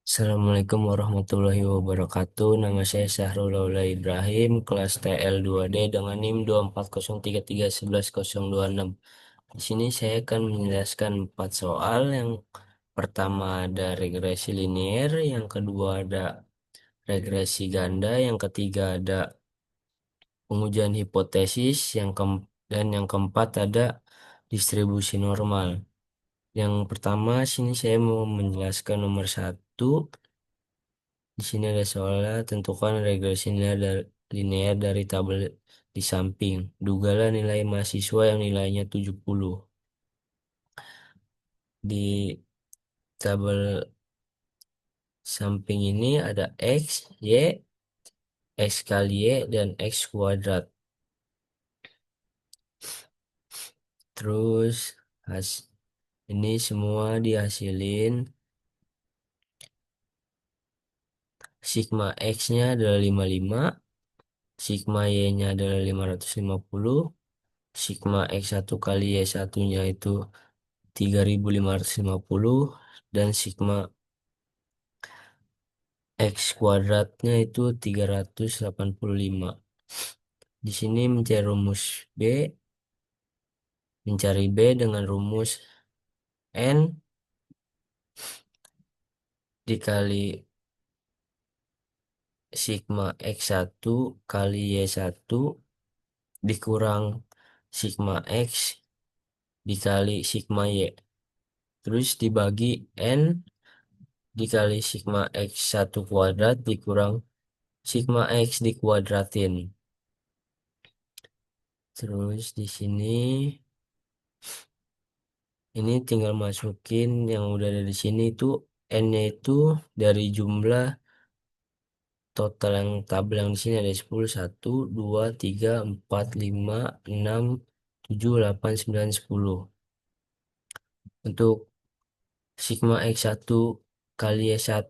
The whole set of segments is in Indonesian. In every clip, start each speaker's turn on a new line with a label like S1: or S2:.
S1: Assalamualaikum warahmatullahi wabarakatuh. Nama saya Syahrul Laula Ibrahim, kelas TL2D dengan NIM 24033111026. Di sini saya akan menjelaskan 4 soal. Yang pertama ada regresi linier, yang kedua ada regresi ganda, yang ketiga ada pengujian hipotesis, dan yang keempat ada distribusi normal. Yang pertama, sini saya mau menjelaskan nomor satu. Di sini ada soalnya tentukan regresi linear dari tabel di samping. Dugalah nilai mahasiswa yang nilainya 70. Di tabel samping ini ada X, Y, X kali Y, dan X kuadrat. Terus has, ini semua dihasilin. Sigma X-nya adalah 55, sigma Y-nya adalah 550, sigma X1 kali Y1-nya itu 3550 dan sigma X kuadratnya itu 385. Di sini mencari rumus B, mencari B dengan rumus N dikali sigma X1 kali Y1 dikurang sigma X dikali sigma Y. Terus dibagi N dikali sigma X1 kuadrat dikurang sigma X dikuadratin. Terus di sini ini tinggal masukin yang udah ada di sini itu N-nya itu dari jumlah total yang tabel yang di sini ada 10, 1, 2, 3, 4, 5, 6, 7, 8, 9, 10. Untuk sigma X1 kali Y1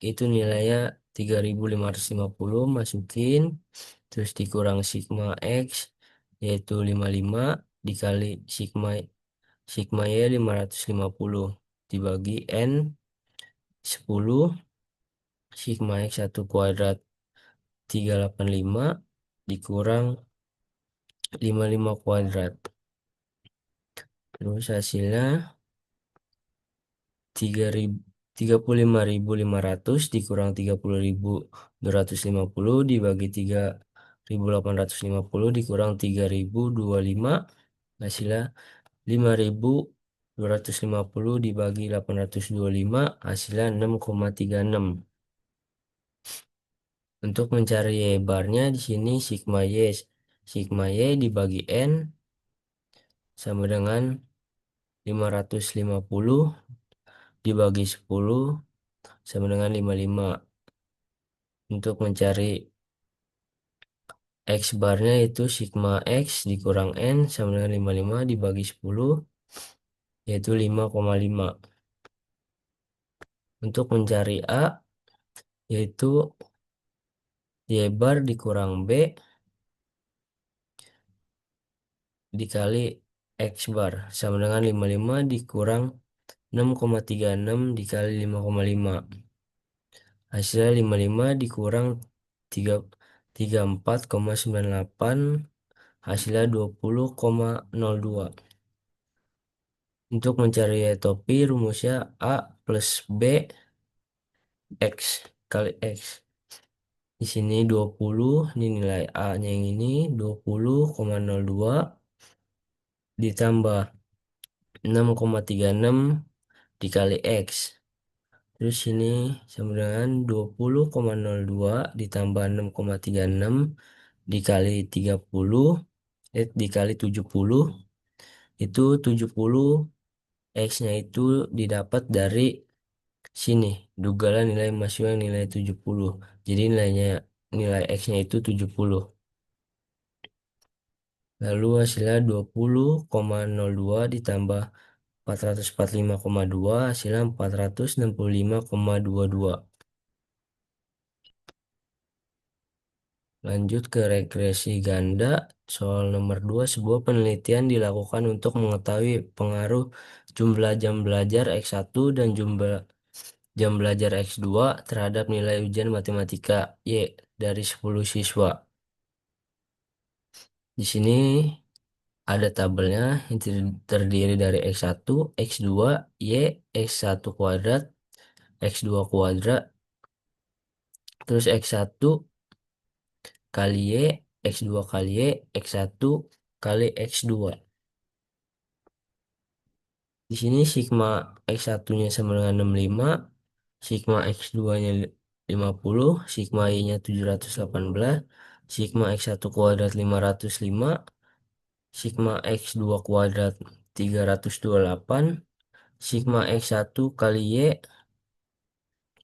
S1: itu nilainya 3550, masukin. Terus dikurang sigma X yaitu 55 dikali sigma Y 550 dibagi N 10, sigma X1 kuadrat 385 dikurang 55 kuadrat. Terus hasilnya 35.500 dikurang 30.250 dibagi 3.850 dikurang 3.025, hasilnya 5.250 dibagi 825, hasilnya 6,36. Untuk mencari Y barnya di sini sigma Y dibagi N sama dengan 550 dibagi 10 sama dengan 55. Untuk mencari X barnya itu sigma X dikurang N sama dengan 55 dibagi 10 yaitu 5,5. Untuk mencari A yaitu Y bar dikurang B dikali X bar sama dengan 55 dikurang 6,36 dikali 5,5. Hasilnya 55 dikurang 3, 34,98, hasilnya 20,02. Untuk mencari Y topi rumusnya A plus B X kali X. Di sini 20, ini nilai A-nya yang ini 20,02 ditambah 6,36 dikali X. Terus ini sama dengan 20,02 ditambah 6,36 dikali 30, dikali 70, itu 70 X-nya itu didapat dari sini. Dugalah nilai mahasiswa yang nilai 70. Jadi nilai X-nya itu 70. Lalu hasilnya 20,02 ditambah 445,2 hasilnya 465,22. Lanjut ke regresi ganda. Soal nomor 2, sebuah penelitian dilakukan untuk mengetahui pengaruh jumlah jam belajar X1 dan jumlah jam belajar X2 terhadap nilai ujian matematika Y dari 10 siswa. Di sini ada tabelnya yang terdiri dari X1, X2, Y, X1 kuadrat, X2 kuadrat, terus X1 kali Y, X2 kali Y, X1 kali X2. Di sini sigma X1-nya sama dengan 65, sigma X2-nya 50, sigma Y-nya 718, sigma X1 kuadrat 505, sigma X2 kuadrat 328, sigma X1 kali Y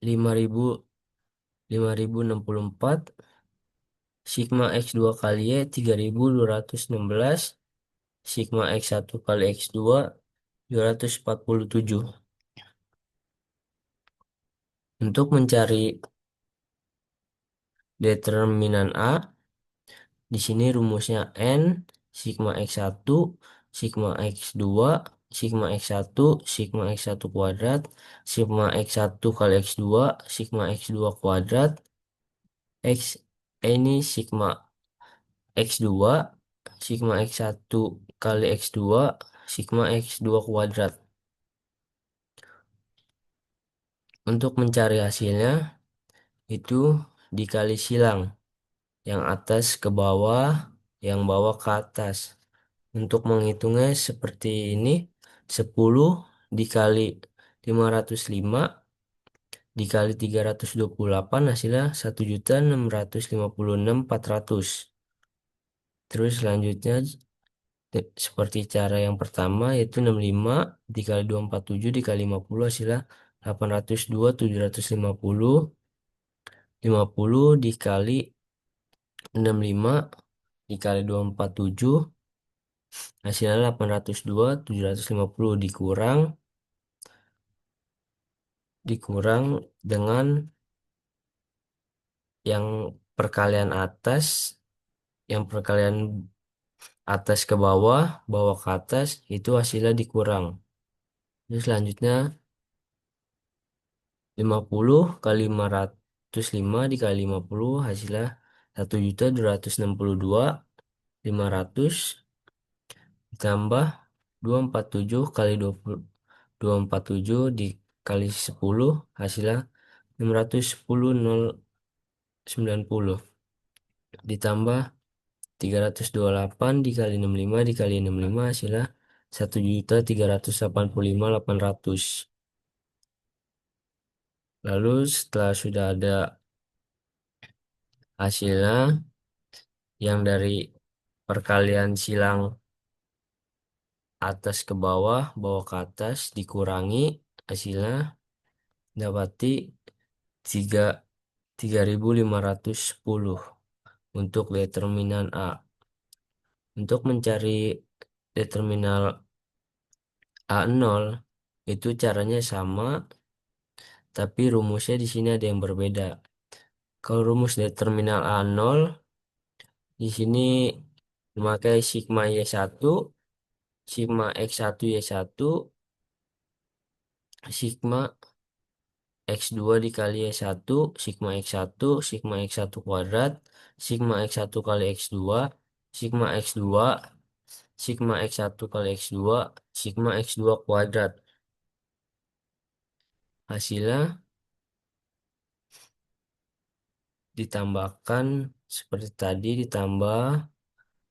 S1: 5000 5064, sigma X2 kali Y 3216, sigma X1 kali X2 247. Untuk mencari determinan A, di sini rumusnya N, sigma X1, sigma X2, sigma X1, sigma X1 kuadrat, sigma X1 kali X2, sigma X2 kuadrat, X, ini sigma X2, sigma X1 kali X2, sigma X2 kuadrat. Untuk mencari hasilnya, itu dikali silang. Yang atas ke bawah, yang bawah ke atas. Untuk menghitungnya seperti ini, 10 dikali 505 dikali 328 hasilnya 1.656.400. Terus selanjutnya seperti cara yang pertama yaitu 65 dikali 247 dikali 50 hasilnya 802.750. 50 dikali 65 dikali 247 hasilnya 802.750 dikurang dengan yang perkalian atas, yang perkalian atas ke bawah, bawah ke atas, itu hasilnya dikurang. Terus selanjutnya 50 kali 505 dikali 50 hasilnya 1.262.500 ditambah 247 kali 20 247 dikali 10 hasilnya 610.090 ditambah 328 dikali 65 dikali 65 hasilnya 1.385.800. Lalu setelah sudah ada hasilnya yang dari perkalian silang atas ke bawah, bawah ke atas dikurangi hasilnya dapati 3 3.510 untuk determinan A. Untuk mencari determinal A0 itu caranya sama, tapi rumusnya di sini ada yang berbeda. Kalau rumus determinal A0 di sini memakai sigma Y1, sigma X1 Y1, sigma X2 dikali Y1, sigma X1, sigma X1 kuadrat, sigma X1 kali X2, sigma X2, sigma X1 kali X2, sigma X2 kuadrat. Hasilnya ditambahkan seperti tadi, ditambah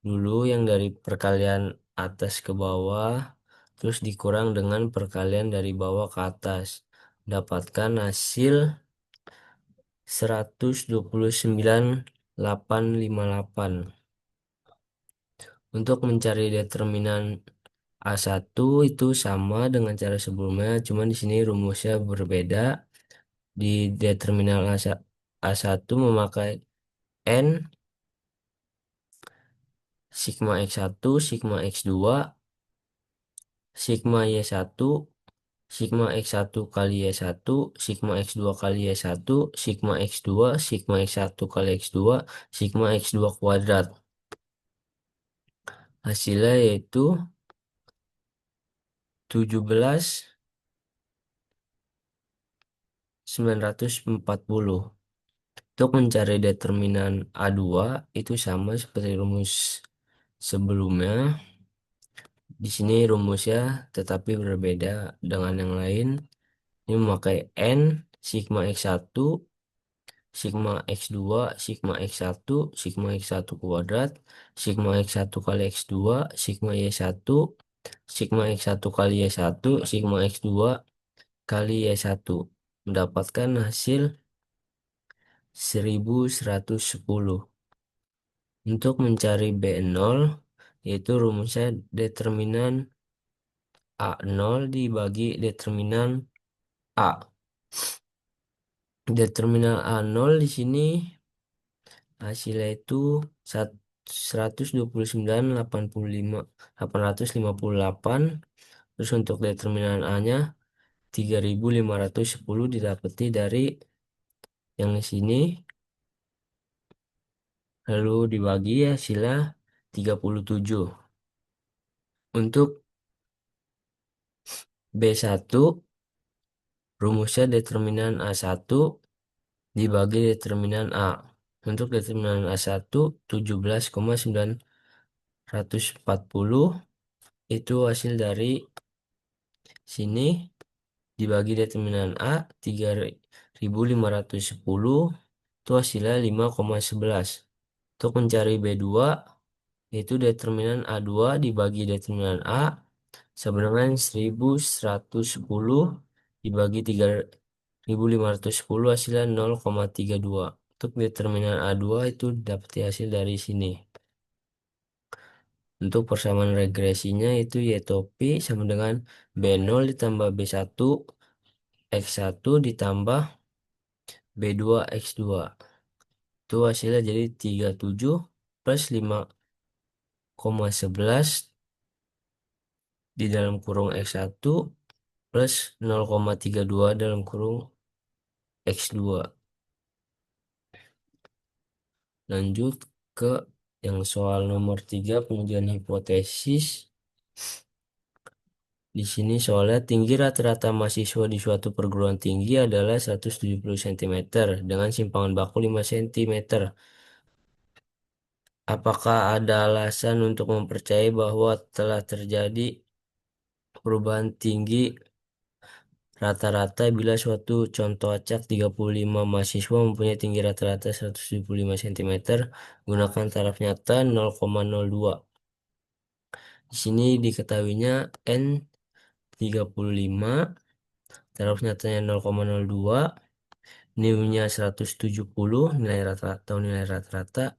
S1: dulu yang dari perkalian atas ke bawah, terus dikurang dengan perkalian dari bawah ke atas. Dapatkan hasil 129.858. Untuk mencari determinan A1 itu sama dengan cara sebelumnya, cuman di sini rumusnya berbeda. Di determinal A1 memakai N, sigma X1, sigma X2, sigma Y1, sigma X1 kali Y1, sigma X2 kali Y1, sigma X2, sigma X1 kali X2, sigma X2 kuadrat. Hasilnya yaitu 17 940. Untuk mencari determinan A2 itu sama seperti rumus sebelumnya. Di sini rumusnya tetapi berbeda dengan yang lain. Ini memakai N, sigma X1, sigma X2, sigma X1, sigma X1 kuadrat, sigma X1 kali X2, sigma Y1, sigma X1 kali Y1, sigma X2 kali Y1. Mendapatkan hasil 1110. Untuk mencari B0, yaitu rumusnya determinan A0 dibagi determinan A. Determinan A0 di sini hasilnya itu 129,858. Terus untuk determinan A-nya 3.510 didapati dari yang di sini. Lalu dibagi hasilnya 37. Untuk B1 rumusnya determinan A1 dibagi determinan A. Untuk determinan A1 17,940 itu hasil dari sini dibagi determinan A 3.510 itu hasilnya 5,11. Untuk mencari B2 yaitu determinan A2 dibagi determinan A sama dengan 1110 dibagi 3.510 hasilnya 0,32. Untuk determinan A2 itu dapat hasil dari sini. Untuk persamaan regresinya itu Y topi sama dengan B0 ditambah B1 X1 ditambah B2 X2. Itu hasilnya jadi 37 plus 5,11 di dalam kurung X1 plus 0,32 dalam kurung X2. Lanjut ke yang soal nomor 3 pengujian hipotesis. Di sini soalnya tinggi rata-rata mahasiswa di suatu perguruan tinggi adalah 170 cm dengan simpangan baku 5 cm. Apakah ada alasan untuk mempercayai bahwa telah terjadi perubahan tinggi rata-rata bila suatu contoh acak 35 mahasiswa mempunyai tinggi rata-rata 175 cm gunakan taraf nyata 0,02. Di sini diketahuinya N 35, taraf nyatanya 0,02, new-nya 170, nilai rata-rata atau nilai rata-rata,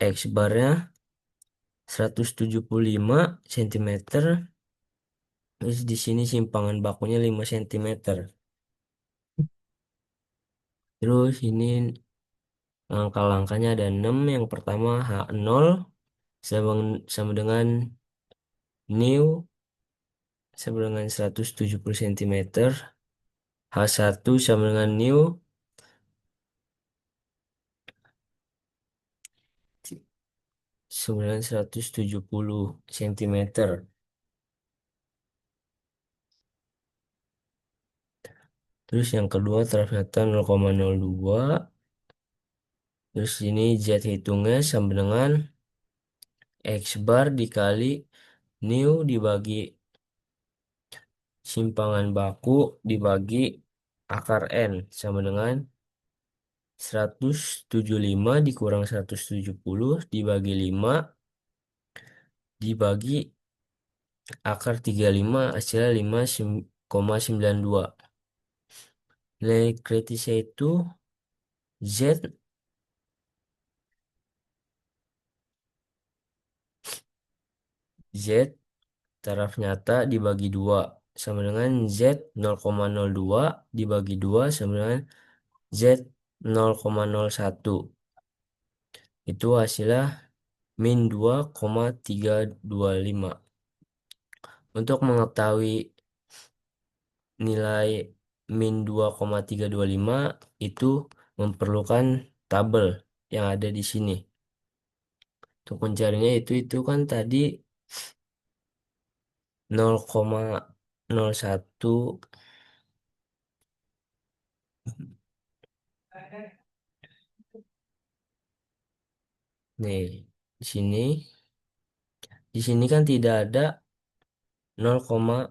S1: X barnya 175 cm, terus di sini simpangan bakunya 5 cm. Terus ini langkah-langkahnya ada 6. Yang pertama H0 sama, sama dengan new sama dengan 170 cm. H1 sama dengan new sama dengan 170 cm. Terus yang kedua taraf nyata 0,02. Terus ini Z hitungnya sama dengan X bar dikali new dibagi simpangan baku dibagi akar N sama dengan 175 dikurang 170 dibagi 5 dibagi akar 35 hasilnya 5,92. Nilai kritisnya itu Z Z taraf nyata dibagi 2 sama dengan Z 0,02 dibagi 2 sama dengan Z 0,01. Itu hasilnya min 2,325. Untuk mengetahui nilai min 2,325 itu memerlukan tabel yang ada di sini. Untuk mencarinya itu kan tadi 0,01 Nih, di sini, di sini kan tidak ada 0,01.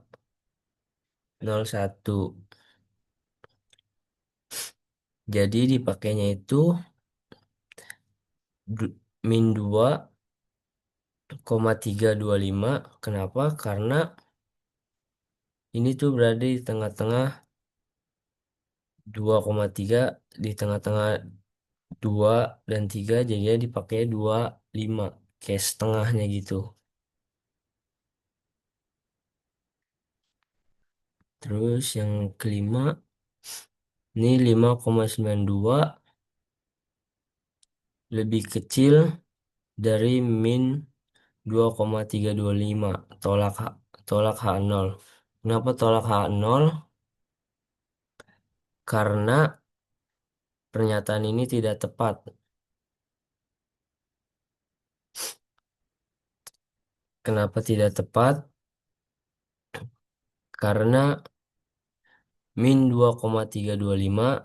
S1: Jadi dipakainya itu min 2,325. Kenapa? Karena ini tuh berada di tengah-tengah 2,3, di tengah-tengah 2 dan 3, jadinya dipakai 25 kayak setengahnya gitu. Terus yang kelima, ini 5,92 lebih kecil dari min 2,325, tolak H, tolak H0. Kenapa tolak H0? Karena pernyataan ini tidak tepat. Kenapa tidak tepat? Karena min 2,325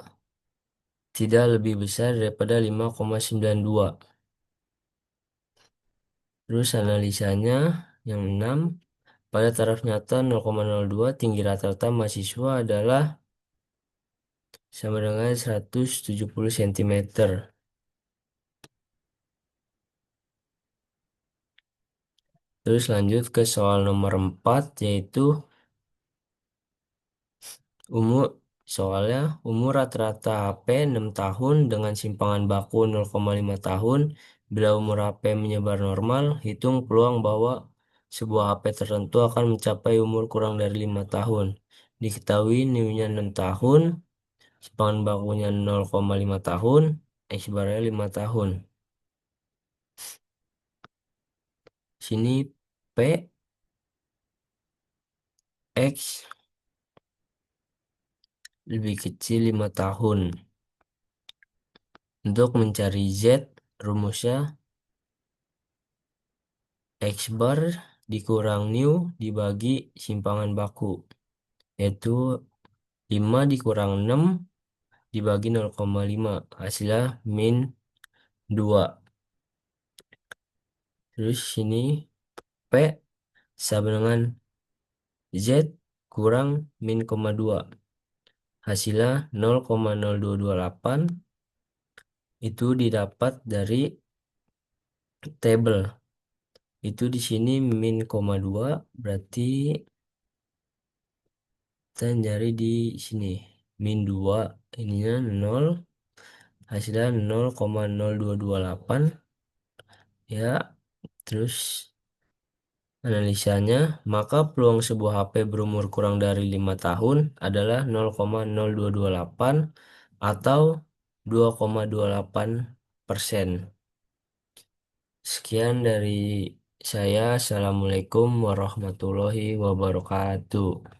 S1: tidak lebih besar daripada 5,92. Terus analisanya yang 6, pada taraf nyata 0,02 tinggi rata-rata mahasiswa adalah sama dengan 170 cm. Terus lanjut ke soal nomor 4, yaitu umur soalnya umur rata-rata HP 6 tahun dengan simpangan baku 0,5 tahun. Bila umur HP menyebar normal, hitung peluang bahwa sebuah HP tertentu akan mencapai umur kurang dari 5 tahun. Diketahui nilainya 6 tahun, simpangan bakunya 0,5 tahun, X barnya 5 tahun. Sini P, X lebih kecil 5 tahun. Untuk mencari Z, rumusnya X bar dikurang new dibagi simpangan baku, yaitu 5 dikurang 6 dibagi 0,5, hasilnya min 2. Terus sini P sama dengan Z kurang min koma 2, hasilnya 0,0228. Itu didapat dari tabel. Itu di sini min koma 2, berarti kita nyari di sini min 2, ininya 0, hasilnya 0,0228 ya. Terus analisanya, maka peluang sebuah HP berumur kurang dari 5 tahun adalah 0,0228 atau 2,28%. Sekian dari saya. Assalamualaikum warahmatullahi wabarakatuh.